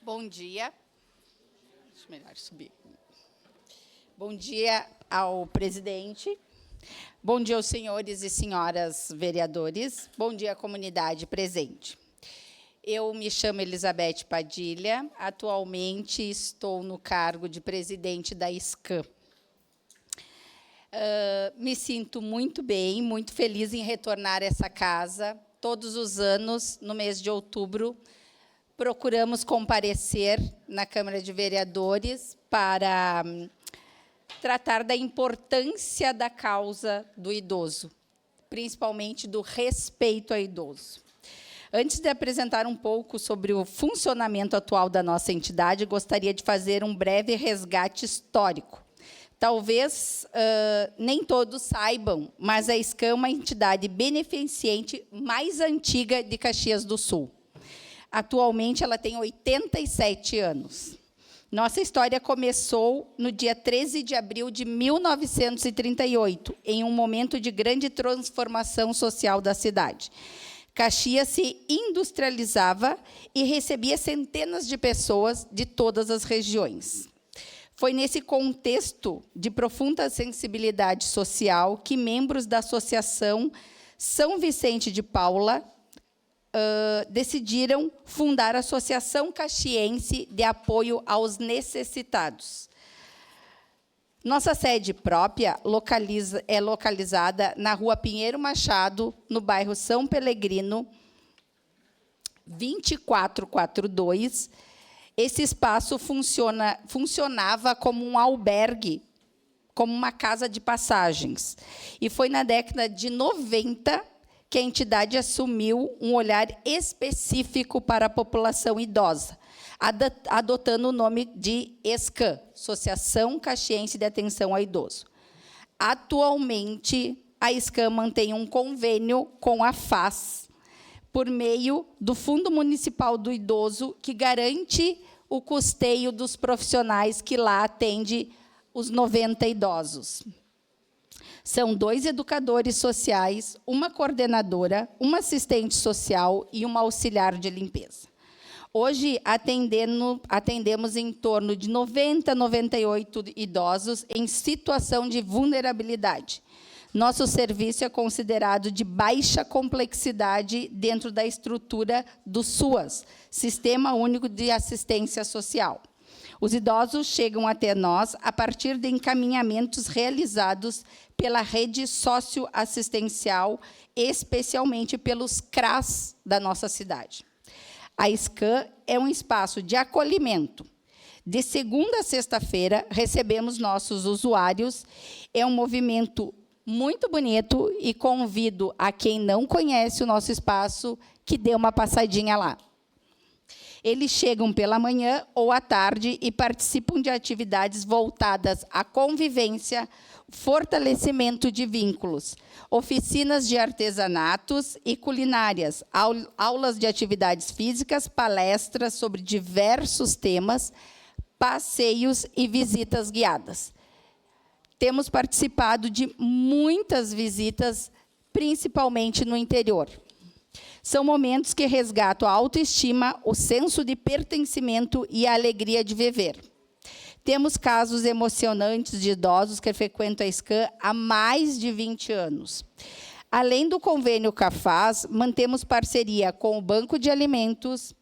Bom dia. Deixa eu melhor subir. Bom dia ao presidente. Bom dia aos senhores e senhoras vereadores. Bom dia à comunidade presente. Eu me chamo Elizabeth Padilha. Atualmente estou no cargo de presidente da SCAM. Me sinto muito bem, muito feliz em retornar a essa casa. Todos os anos, no mês de outubro, procuramos comparecer na Câmara de Vereadores para tratar da importância da causa do idoso, principalmente do respeito ao idoso. Antes de apresentar um pouco sobre o funcionamento atual da nossa entidade, gostaria de fazer um breve resgate histórico. Talvez nem todos saibam, mas a SCAM é uma entidade beneficente mais antiga de Caxias do Sul. Atualmente, ela tem 87 anos. Nossa história começou no dia 13 de abril de 1938, em um momento de grande transformação social da cidade. Caxias se industrializava e recebia centenas de pessoas de todas as regiões. Foi nesse contexto de profunda sensibilidade social que membros da Associação São Vicente de Paula decidiram fundar a Associação Caxiense de Apoio aos Necessitados. Nossa sede própria é localizada na Rua Pinheiro Machado, no bairro São Pelegrino, 2442. Esse espaço funcionava como um albergue, como uma casa de passagens. E foi na década de 90 que a entidade assumiu um olhar específico para a população idosa, adotando o nome de SCAM, Associação Caxiense de Atenção ao Idoso. Atualmente, a SCAM mantém um convênio com a FAS, por meio do Fundo Municipal do Idoso, que garante o custeio dos profissionais que lá atendem os 90 idosos. São 2 educadores sociais, uma coordenadora, uma assistente social e uma auxiliar de limpeza. Hoje, atendemos em torno de 90 a 98 idosos em situação de vulnerabilidade. Nosso serviço é considerado de baixa complexidade dentro da estrutura do SUAS, Sistema Único de Assistência Social. Os idosos chegam até nós a partir de encaminhamentos realizados pela rede socioassistencial, especialmente pelos CRAS da nossa cidade. A SCAM é um espaço de acolhimento. De segunda a sexta-feira, recebemos nossos usuários. É um movimento muito bonito e convido a quem não conhece o nosso espaço que dê uma passadinha lá. Eles chegam pela manhã ou à tarde e participam de atividades voltadas à convivência, fortalecimento de vínculos, oficinas de artesanatos e culinárias, aulas de atividades físicas, palestras sobre diversos temas, passeios e visitas guiadas. Temos participado de muitas visitas, principalmente no interior. São momentos que resgatam a autoestima, o senso de pertencimento e a alegria de viver. Temos casos emocionantes de idosos que frequentam a SCAM há mais de 20 anos. Além do convênio CAFAS, mantemos parceria com o Banco de Alimentos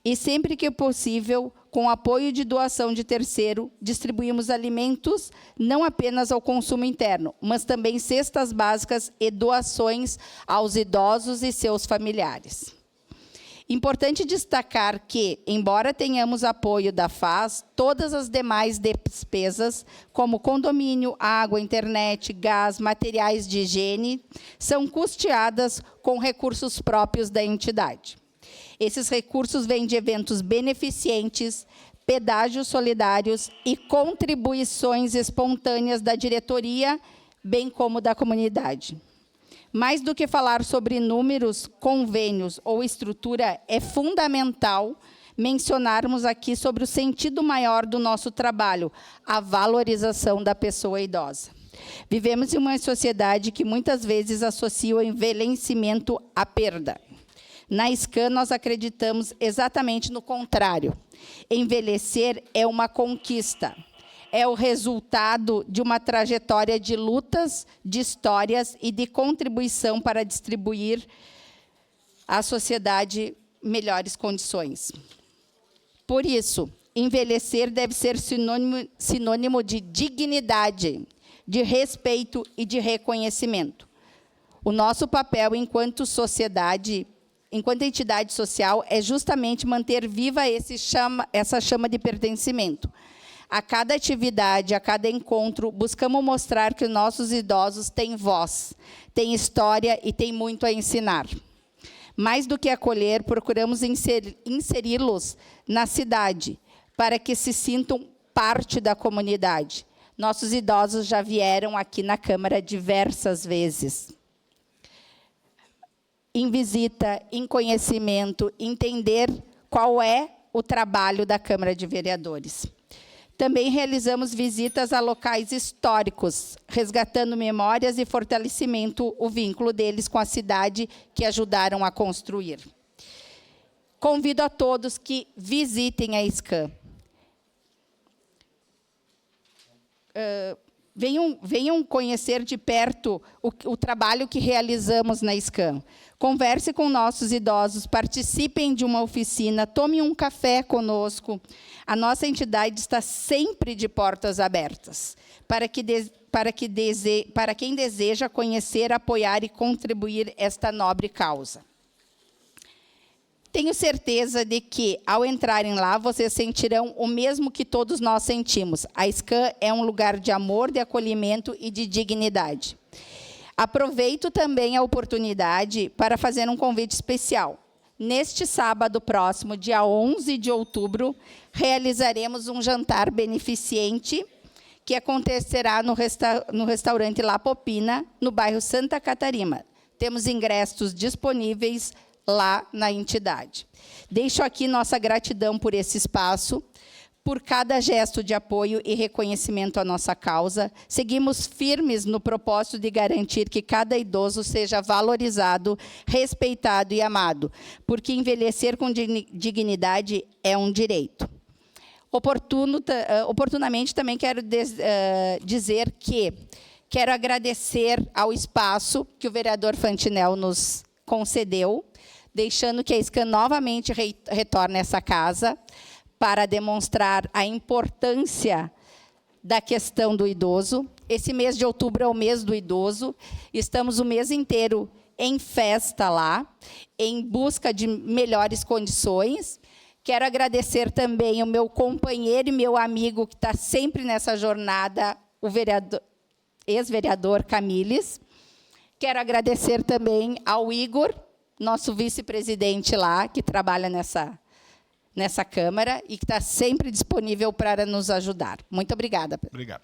e, sempre que possível, com apoio de doação de terceiro, distribuímos alimentos não apenas ao consumo interno, mas também cestas básicas e doações aos idosos e seus familiares. Importante destacar que, embora tenhamos apoio da FAS, todas as demais despesas, como condomínio, água, internet, gás, materiais de higiene, são custeadas com recursos próprios da entidade. Esses recursos vêm de eventos beneficentes, pedágios solidários e contribuições espontâneas da diretoria, bem como da comunidade. Mais do que falar sobre números, convênios ou estrutura, é fundamental mencionarmos aqui sobre o sentido maior do nosso trabalho, a valorização da pessoa idosa. Vivemos em uma sociedade que muitas vezes associa o envelhecimento à perda. Na SCAM, nós acreditamos exatamente no contrário. Envelhecer é uma conquista. É o resultado de uma trajetória de lutas, de histórias e de contribuição para distribuir à sociedade melhores condições. Por isso, envelhecer deve ser sinônimo de dignidade, de respeito e de reconhecimento. O nosso papel enquanto sociedade, enquanto entidade social, é justamente manter viva essa chama de pertencimento. A cada atividade, a cada encontro, buscamos mostrar que nossos idosos têm voz, têm história e têm muito a ensinar. Mais do que acolher, procuramos inseri-los na cidade, para que se sintam parte da comunidade. Nossos idosos já vieram aqui na Câmara diversas vezes. Em visita, em conhecimento, entender qual é o trabalho da Câmara de Vereadores. Também realizamos visitas a locais históricos, resgatando memórias e fortalecimento o vínculo deles com a cidade que ajudaram a construir. Convido a todos que visitem a SCAM. Venham conhecer de perto o trabalho que realizamos na SCAM. Converse com nossos idosos, participem de uma oficina, tomem um café conosco. A nossa entidade está sempre de portas abertas, para quem deseja conhecer, apoiar e contribuir esta nobre causa. Tenho certeza de que, ao entrarem lá, vocês sentirão o mesmo que todos nós sentimos. A SCAM é um lugar de amor, de acolhimento e de dignidade. Aproveito também a oportunidade para fazer um convite especial. Neste sábado próximo, dia 11 de outubro, realizaremos um jantar beneficente que acontecerá no restaurante La Popina, no bairro Santa Catarina. Temos ingressos disponíveis lá na entidade. Deixo aqui nossa gratidão por esse espaço, por cada gesto de apoio e reconhecimento à nossa causa. Seguimos firmes no propósito de garantir que cada idoso seja valorizado, respeitado e amado, porque envelhecer com dignidade é um direito. Oportunamente, também quero dizer que quero agradecer ao espaço que o vereador Fantinel nos concedeu, deixando que a SCAM novamente retorne a essa casa para demonstrar a importância da questão do idoso. Esse mês de outubro é o mês do idoso. Estamos o mês inteiro em festa lá, em busca de melhores condições. Quero agradecer também o meu companheiro e meu amigo que está sempre nessa jornada, o ex-vereador Camilles. Quero agradecer também ao Igor, nosso vice-presidente lá, que trabalha nessa Câmara e que está sempre disponível para nos ajudar. Muito obrigada. Obrigado.